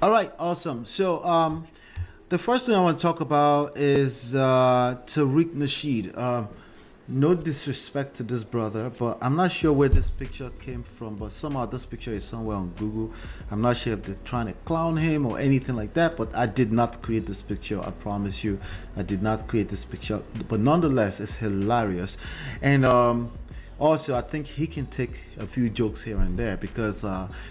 All right, awesome. So, the first thing I want to talk about is Tariq Nasheed. No disrespect to this brother, but I'm not sure where this picture came from. But somehow this picture is somewhere on Google. I'm not sure if they're trying to clown him or anything like that. But I did not create this picture. I promise you, I did not create this picture. But nonetheless, it's hilarious, and also, I think he can take a few jokes here and there because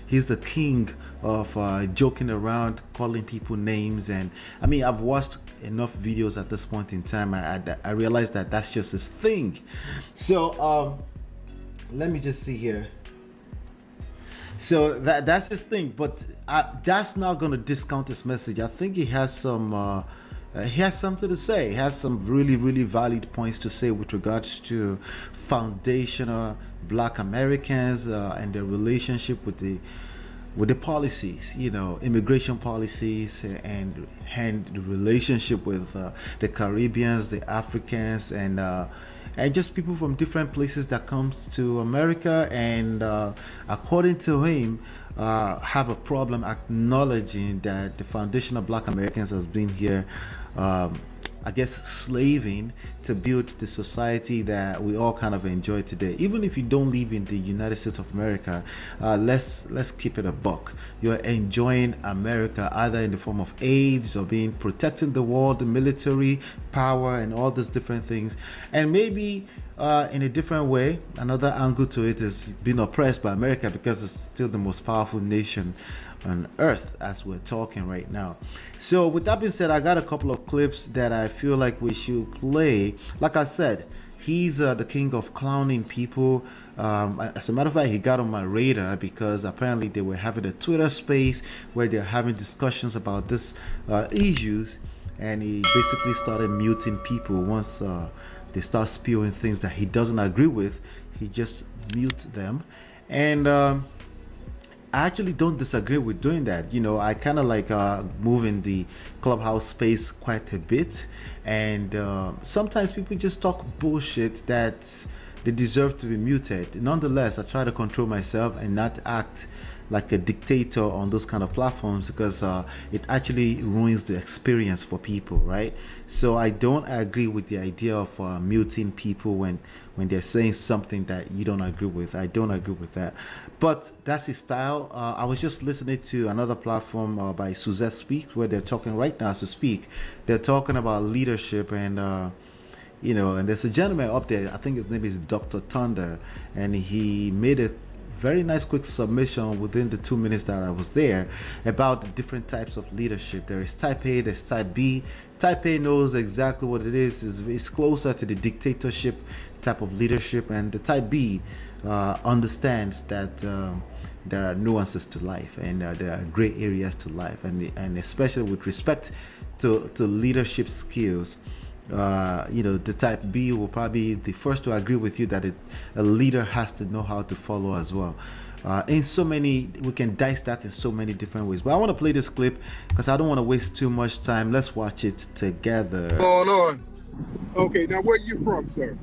he's the king of joking around, calling people names. And I mean, I've watched enough videos at this point in time. I realized that that's just his thing. So let me just see here. So that's his thing, but that's not going to discount his message. I think he has something to say. He has some really, really valid points to say with regards to foundational Black Americans and their relationship with the policies, immigration policies, and the relationship with the Caribbeans, the Africans, and just people from different places that comes to America, and according to him, have a problem acknowledging that the foundation of Black Americans has been here, I guess, slaving to build the society that we all kind of enjoy today. Even if you don't live in the United States of America, let's keep it a buck. You're enjoying America either in the form of AIDS or being protecting the world, the military power, and all these different things. And maybe in a different way, another angle to it is being oppressed by America because it's still the most powerful nation on earth as we're talking right now. So with that being said, I got a couple of clips that I feel like we should play. Like I said, he's the king of clowning people. As a matter of fact, he got on my radar because apparently they were having a Twitter space where they're having discussions about this issues, and he basically started muting people once they start spewing things that he doesn't agree with. He just mute them, and I actually don't disagree with doing that. I kind of like move in the clubhouse space quite a bit, and sometimes people just talk bullshit that they deserve to be muted. Nonetheless, I try to control myself and not act like a dictator on those kind of platforms because it actually ruins the experience for people, right? So I don't agree with the idea of muting people when they're saying something that you don't agree with. I don't agree with that, but that's his style. I was just listening to another platform by Suzette Speak where they're talking right now to speak. They're talking about leadership, and and there's a gentleman up there, I think his name is Dr. Thunder, and he made a very nice quick submission within the 2 minutes that I was there about the different types of leadership. There is type A, there's type B. Type A knows exactly what it is. It's closer to the dictatorship type of leadership, and the type B understands that there are nuances to life, and there are gray areas to life, and especially with respect to leadership skills. The type B will probably be the first to agree with you that a leader has to know how to follow as well. We can dice that in so many different ways. But I want to play this clip because I don't want to waste too much time. Let's watch it together. What's going on? Okay, now where you from, sir?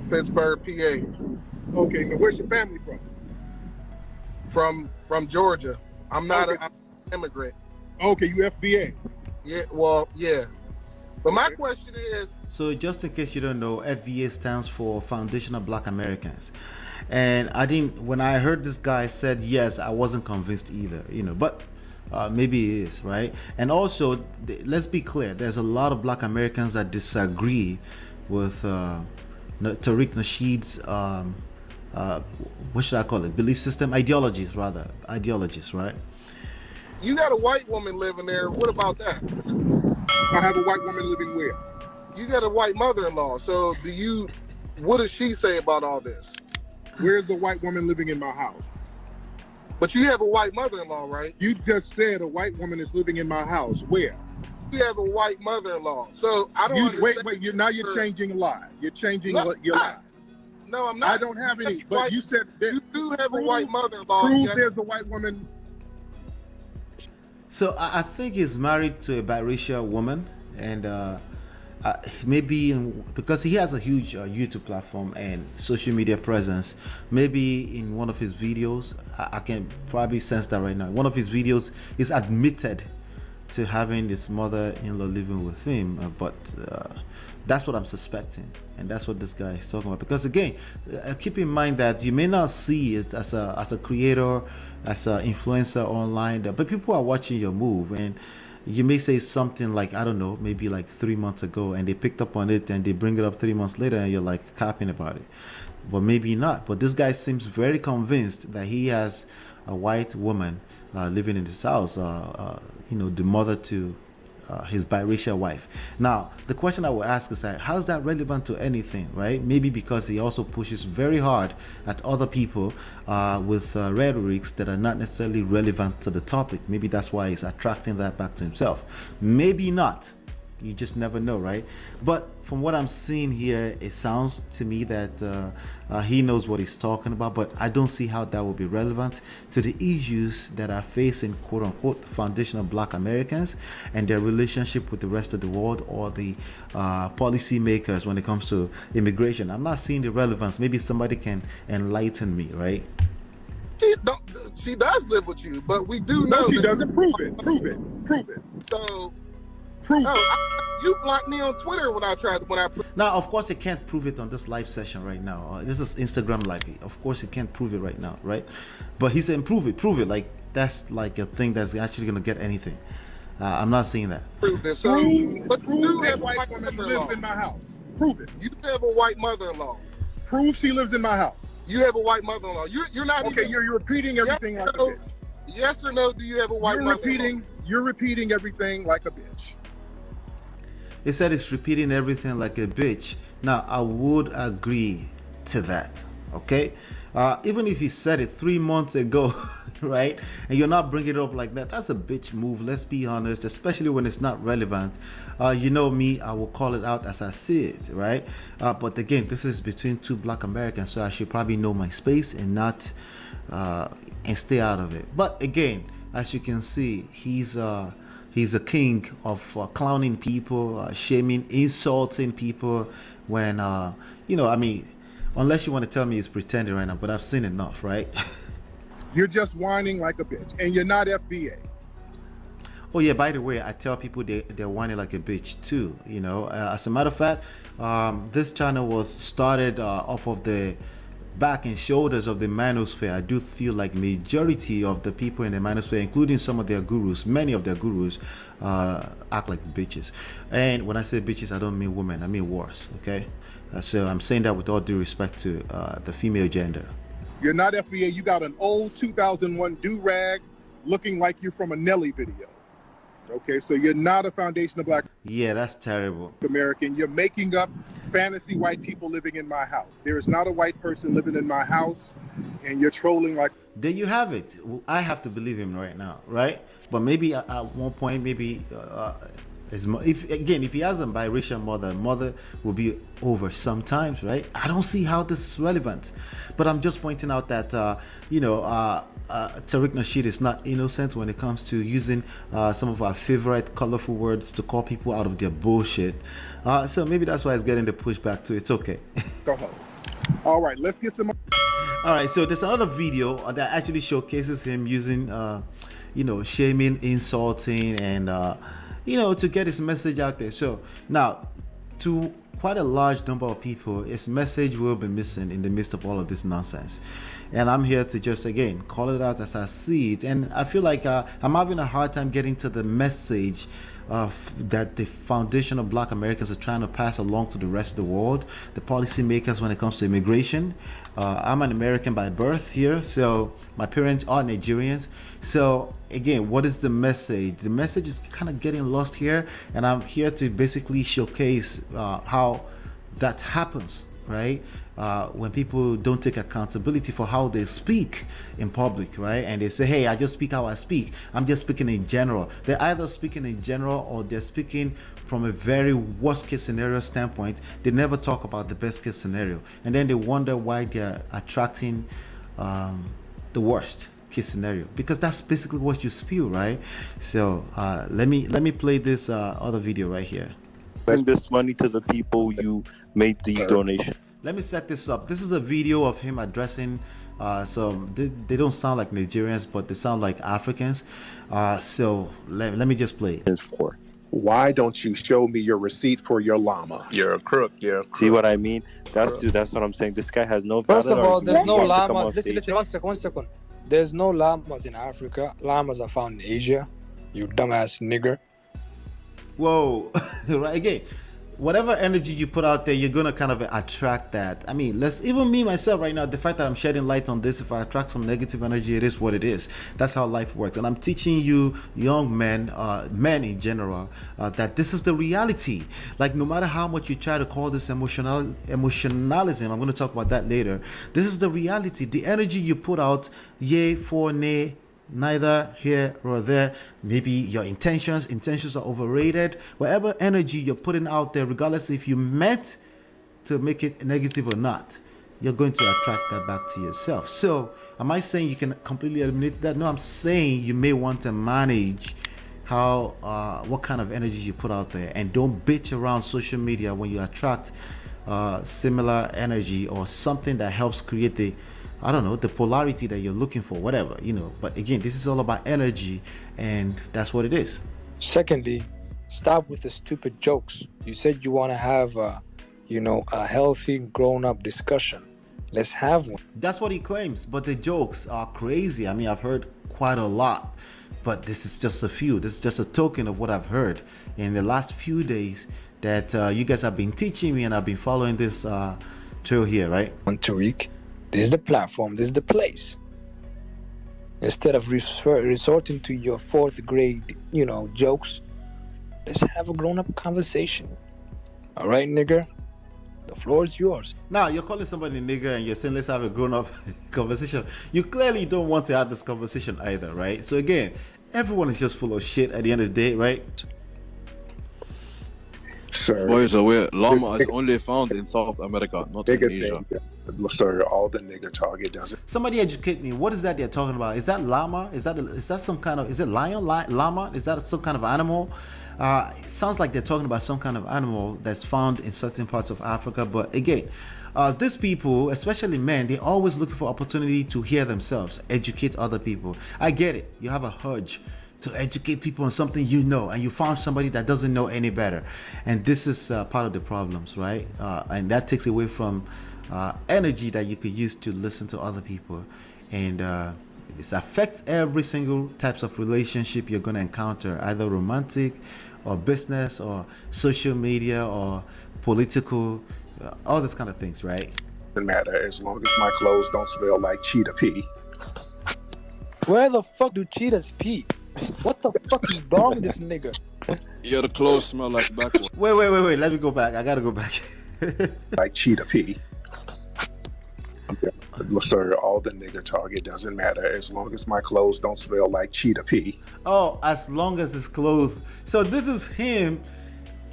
Pittsburgh, PA. Okay, now where's your family from? From Georgia. I'm not Okay. an immigrant. Okay, you FBA. Yeah, well, yeah. But my question is, So just in case you don't know, FVA stands for Foundational Black Americans. And when I heard this guy said yes, I wasn't convinced either, but maybe it is, right? And also, let's be clear, there's a lot of Black Americans that disagree with Tariq Nasheed's, what should I call it? Belief system? Ideologies, right? you got a white woman living there. What about that? I have a white woman living where? You got a white mother-in-law. So what does she say about all this? Where's the white woman living in my house? But you have a white mother-in-law, right? You just said a white woman is living in my house. Where? You have a white mother-in-law. So I don't understand. Wait, you're changing a lie. You're changing your lie. No, I'm not. I don't have any, but you said that you do have a white mother-in-law. Prove there's a white woman. So I think he's married to a biracial woman, and maybe because he has a huge YouTube platform and social media presence, maybe in one of his videos, I can probably sense that right now. One of his videos is admitted to having his mother-in-law living with him, but that's what I'm suspecting, and that's what this guy is talking about. Because again, keep in mind that you may not see it as a creator, as an influencer online, but people are watching your move, and you may say something like, I don't know, maybe like 3 months ago, and they picked up on it and they bring it up 3 months later, and you're like capping about it. But maybe not. But this guy seems very convinced that he has a white woman living in his house, the mother to his biracial wife. Now, the question I will ask is that, how's that relevant to anything, right? Maybe because he also pushes very hard at other people with rhetorics that are not necessarily relevant to the topic. Maybe that's why he's attracting that back to himself. Maybe not. You just never know, right? But from what I'm seeing here, it sounds to me that he knows what he's talking about, but I don't see how that will be relevant to the issues that are facing quote unquote foundational Black Americans and their relationship with the rest of the world, or the policy makers when it comes to immigration. I'm not seeing the relevance. Maybe somebody can enlighten me, right? She does live with you, but we do know. No, she doesn't. Prove it. So, Prove it. you blocked me on Twitter when I Now, of course, it can't prove it on this live session right now. This is Instagram live. Of course, it can't prove it right now, right? But he said, prove it. Like, that's like a thing that's actually going to get anything. I'm not seeing that. prove this. So, but you Prove have that a white woman lives in my house. Prove it. You have a white mother-in-law. Prove she lives in my house. You have a white mother-in-law. You're not Okay, even, you're repeating everything like a bitch. Yes or no? Do you have a white mother-in-law? You're repeating everything like a bitch. He said it's repeating everything like a bitch. Now, I would agree to that, okay? Even if he said it 3 months ago, right? And you're not bringing it up like that, that's a bitch move, let's be honest, especially when it's not relevant. You know me, I will call it out as I see it, right? But again, this is between two Black Americans, so I should probably know my space and not, and stay out of it. But again, as you can see, he's a king of clowning people, shaming, insulting people when, unless you want to tell me he's pretending right now, but I've seen enough, right? You're just whining like a bitch, and you're not FBA. Oh yeah, by the way, I tell people they're whining like a bitch too, As a matter of fact, this channel was started off of the back and shoulders of the manosphere. I do feel like majority of the people in the manosphere, including some of their gurus, many of their gurus, act like bitches. And when I say bitches, I don't mean women, I mean worse, okay? So I'm saying that with all due respect to the female gender. You're not FBA. You got an old 2001 do-rag looking like you're from a Nelly video. Okay, so you're not a foundational Black Yeah, that's terrible. American. You're making up fantasy white people living in my house. There is not a white person living in my house, and you're trolling like... There you have it. I have to believe him right now, right? But maybe at one point, maybe if he has a biracial mother will be over sometimes, right? I don't see how this is relevant, but I'm just pointing out that Tariq Nasheed is not innocent when it comes to using some of our favorite colorful words to call people out of their bullshit. So maybe that's why he's getting the pushback too. It's okay. Go ahead. All right, let's get some... All right, so there's another video that actually showcases him using, shaming, insulting, and, to get his message out there. So now, to quite a large number of people, his message will be missing in the midst of all of this nonsense. And I'm here to just, again, call it out as I see it. And I feel like I'm having a hard time getting to the message that the foundation of Black Americans are trying to pass along to the rest of the world, the policymakers when it comes to immigration. I'm an American by birth here, so my parents are Nigerians. So again, what is the message? The message is kind of getting lost here, and I'm here to basically showcase how that happens, right? When people don't take accountability for how they speak in public, right? And they say, hey, I just speak how I speak. I'm just speaking in general. They're either speaking in general or they're speaking from a very worst case scenario standpoint. They never talk about the best case scenario. And then they wonder why they're attracting the worst case scenario, because that's basically what you spew, right? So let me play this other video right here. Send this money to the people you made these donations. Let me set this up. This is a video of him addressing they don't sound like Nigerians, but they sound like Africans. So let me just play it. For. Why don't you show me your receipt for your llama? You're a crook. You're a crook. See what I mean? That's what I'm saying. This guy has no. First of all, there's no argument to come on llamas. stage. Listen, 1 second. There's no llamas in Africa. Llamas are found in Asia. You dumbass nigger. Whoa. Right, again, whatever energy you put out there, you're gonna kind of attract that. I mean, let's even me myself right now, the fact that I'm shedding light on this, if I attract some negative energy, it is what it is. That's how life works. And I'm teaching you young men, men in general, that this is the reality. Like, no matter how much you try to call this emotionalism, I'm gonna talk about that later. This is the reality. The energy you put out, yay for nay, neither here nor there. Maybe your intentions are overrated. Whatever energy you're putting out there, regardless if you meant to make it negative or not, you're going to attract that back to yourself. So am I saying you can completely eliminate that? No, I'm saying you may want to manage how what kind of energy you put out there, and don't bitch around social media when you attract similar energy or something that helps create the polarity that you're looking for, whatever, But again, this is all about energy, and that's what it is. Secondly, stop with the stupid jokes. You said you want to have a healthy, grown-up discussion. Let's have one. That's what he claims, but the jokes are crazy. I mean, I've heard quite a lot, but this is just a few. This is just a token of what I've heard in the last few days that you guys have been teaching me, and I've been following this trail here, right? On Tariq, this is the platform, this is the place. Instead of resorting to your 4th grade, jokes, let's have a grown-up conversation. All right, nigger? The floor is yours. Now, you're calling somebody nigger and you're saying let's have a grown-up conversation. You clearly don't want to have this conversation either, right? So again, everyone is just full of shit at the end of the day, right? Sir, boys aware, llama is only found in South America, not in Asia. Sir, all the nigger target does it. Somebody educate me. What is that they're talking about? Is that llama? Is that some kind of? Is it lion? Llama? Is that some kind of animal? It sounds like they're talking about some kind of animal that's found in certain parts of Africa. But again, these people, especially men, they're always looking for opportunity to hear themselves, educate other people. I get it. You have a urge to educate people on something and you found somebody that doesn't know any better, and this is part of the problems, right? And that takes away from energy that you could use to listen to other people, and this affects every single types of relationship you're going to encounter, either romantic or business or social media or political, all this kind of things, right? Doesn't matter as long as my clothes don't smell like cheetah pee. Where the fuck do cheetahs pee? What the fuck is wrong with this nigga? Yeah, the clothes smell like backwards. Wait. Let me go back. I gotta go back. Like cheetah pee. Okay. Sir, all the nigger target doesn't matter as long as my clothes don't smell like cheetah pee. Oh, as long as his clothes. So this is him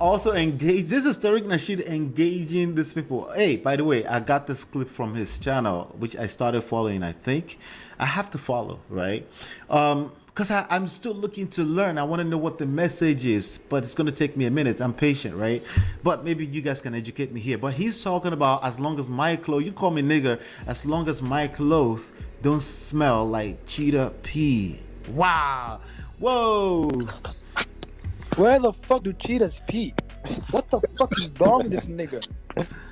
also engaged. This is Tariq Nasheed engaging these people. Hey, by the way, I got this clip from his channel, which I started following. I think I have to follow, right? Because I'm still looking to learn. I want to know what the message is, but it's going to take me a minute. I'm patient, right? But maybe you guys can educate me here. But he's talking about as long as my clothes, you call me nigger, as long as my clothes don't smell like cheetah pee. Wow. Whoa. Where the fuck do cheetahs pee? What the fuck is wrong with this nigga?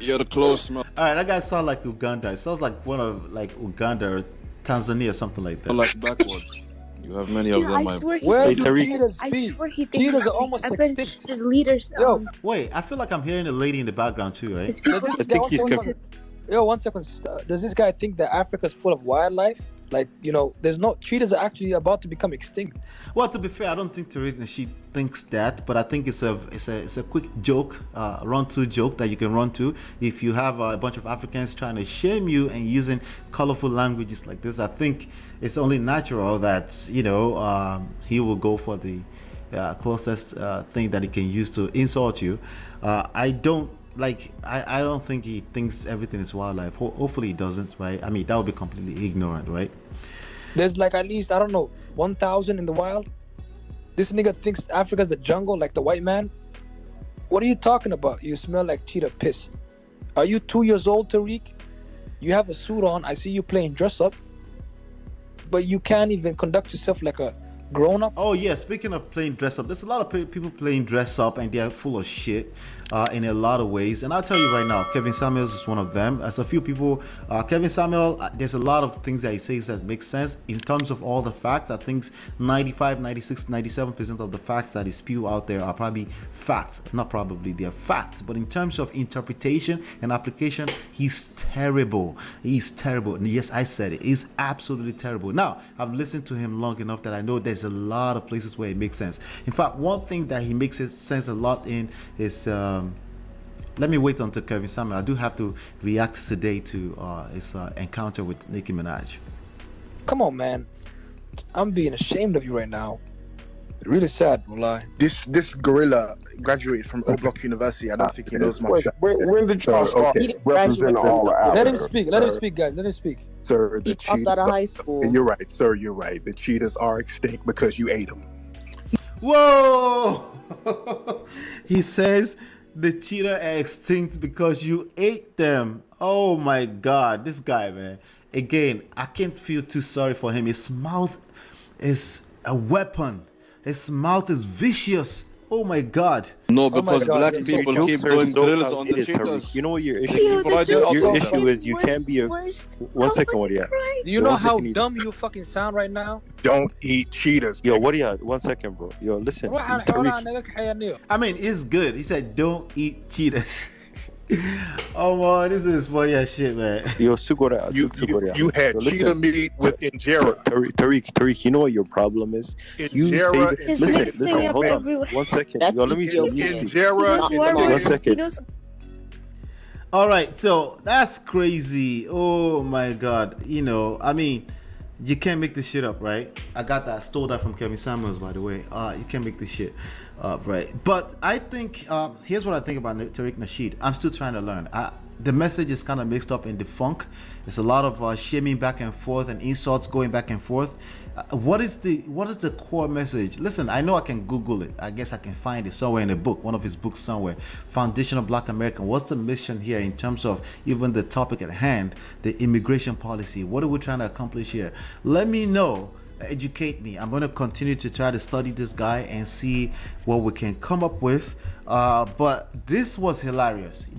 Yeah, the clothes smell. All right, that guy sounds like Uganda. It sounds like one of Uganda or Tanzania or something like that. Like backwards. You have many of them. Where do cheetahs I pee? swear he thinks Cheetahs are almost I bet extinct. his leaders. Wait, I feel like I'm hearing a lady in the background too, right? His people Does this I think guy he's also- confused. Yo, 1 second. Does this guy think that Africa's full of wildlife? Like, there's no cheetahs are actually about to become extinct. Well, to be fair, I don't think Tariq Nasheed thinks that, but I think it's a quick joke, run-to joke that you can run to if you have a bunch of Africans trying to shame you and using colorful languages like this. I think it's only natural that he will go for the closest thing that he can use to insult you. I don't think he thinks everything is wildlife. Hopefully he doesn't, right? I mean, that would be completely ignorant, right? There's like at least, 1,000 in the wild. This nigga thinks Africa's the jungle, like the white man. What are you talking about? You smell like cheetah piss. Are you 2 years old, Tariq? You have a suit on. I see you playing dress up, but you can't even conduct yourself like a grown up. Oh yeah, speaking of playing dress up, there's a lot of people playing dress up, and they're full of shit in a lot of ways. And I'll tell you right now, Kevin Samuels is one of them. As a few people, Kevin Samuel, there's a lot of things that he says that make sense in terms of all the facts. I think 95, 96, 97% of the facts that he spew out there are probably facts. Not probably, they're facts. But in terms of interpretation and application, he's terrible. He's terrible. And yes, I said it. He's absolutely terrible. Now, I've listened to him long enough that I know there's a lot of places where it makes sense. In fact, one thing that he makes sense a lot in is let me wait until Kevin Samuel. I do have to react today to his encounter with Nicki Minaj. Come on, man. I'm being ashamed of you right now. Really sad, Mulai. This gorilla graduated from O Block University. I don't think he knows much. When did y'all start representing all the Let him Africa? speak. Let him speak, guys. Let him speak. Sir, the He dropped out of high school. You're right, sir. You're right. The cheetahs are extinct because you ate them. Whoa! He says the cheetah are extinct because you ate them. Oh my God, this guy, man. Again, I can't feel too sorry for him. His mouth is a weapon. His mouth is vicious. Oh my God. No, because God, black your people jokes keep are doing so drills on the outdated, Tariq. cheetahs. You know what your issue Yo, is? But I the did joke also Your say- issue is you worse, can't be a. worse. One Oh second, my what do you? Christ. Do you know One how second, dumb you fucking sound right now? Don't eat cheetahs. Yo, what do you? 1 second, bro. Yo, listen. Tariq, I mean, it's good. He said, don't eat cheetahs. Oh man, this is funny as shit, man. yo, Sugora. You had Yo, cheetah listen. meat with injera. Tariq, you know what your problem is? You say Injera that, His listen, lips listen, stay hold up on. everywhere. 1 second. That's Yo, let me Ethiopian. speak. Injera. He knows and words. One then- second. He knows. All right, so that's crazy. Oh my God. You know, I mean, you can't make this shit up, right? I got that. I stole that from Kevin Samuels, by the way. You can't make this shit up, right? But I think, here's what I think about Tariq Nasheed. I'm still trying to learn. The message is kind of mixed up in the funk. There's a lot of shaming back and forth and insults going back and forth. What is the core message? Listen, I know I can Google it. I guess I can find it somewhere in a book, one of his books somewhere. Foundational Black American. What's the mission here in terms of even the topic at hand, the immigration policy? What are we trying to accomplish here? Let me know. Educate me. I'm going to continue to try to study this guy and see what we can come up with. But this was hilarious.